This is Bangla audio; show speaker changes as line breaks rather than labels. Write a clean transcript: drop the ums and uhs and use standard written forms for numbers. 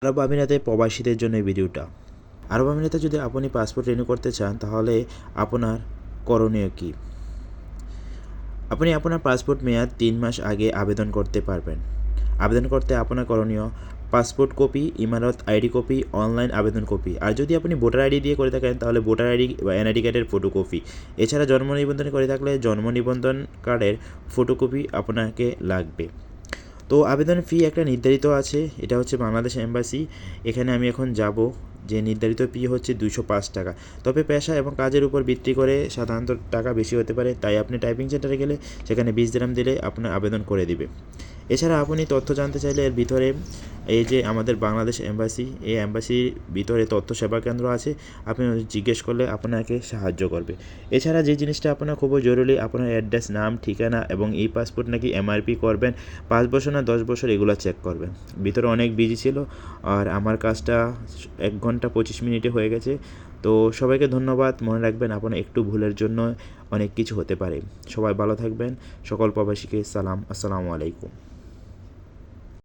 আরব আমিরাতে প্রবাসীদের জন্য এই ভিডিওটা। আরব আমিরাতে যদি আপনি পাসপোর্ট রিনিউ করতে চান তাহলে আপনার করণীয় কী? আপনি আপনার পাসপোর্ট মেয়াদ 3 মাস আগে আবেদন করতে পারবেন। আবেদন করতে আপনার করণীয় পাসপোর্ট কপি, ইমারত আইডি কপি, অনলাইন আবেদন কপি। আর যদি আপনি ভোটার আইডি দিয়ে করে থাকেন তাহলে ভোটার আইডি বা এনআইডি কার্ডের ফটোকপি। এছাড়া জন্ম নিবন্ধন করে থাকলে জন্ম নিবন্ধন কার্ডের ফটোকপি আপনাকে লাগবে। তো আবেদন ফি একটা নির্ধারিত আছে, এটা হচ্ছে বাংলাদেশ এম্বাসি। এখানে আমি এখন যাব, যে নির্ধারিত ফি হচ্ছে 205 টাকা। তবে পেশা এবং কাজের উপর ভিত্তি করে সাধারণত টাকা বেশি হতে পারে, তাই আপনি টাইপিং সেন্টারে গেলে সেখানে 20 দিরহাম দিলে আপনার আবেদন করে দিবে। এছাড়া আপনি তথ্য জানতে চাইলে এর ভিতরে এই যে আমাদের বাংলাদেশ এম্বাসি, এই এম্বাসির ভিতরে তথ্য সেবা কেন্দ্র আছে, আপনি জিজ্ঞেস করলে আপনাকে সাহায্য করবে। এছাড়া যে জিনিসটা আপনার খুবই জরুরি, আপনার অ্যাড্রেস, নাম, ঠিকানা এবং এই পাসপোর্ট নাকি এমআরপি করবেন 5 বছর না 10 বছর, এগুলো চেক করবেন। ভিতরে অনেক বিজি ছিল আর আমার কাজটা 1 ঘন্টা 25 মিনিটে হয়ে গেছে। তো সবাইকে ধন্যবাদ। মনে রাখবেন আপনার একটু ভুলের জন্য অনেক কিছু হতে পারে। সবাই ভালো থাকবেন। সকল প্রবাসীকে সালাম, আসসালামু আলাইকুম।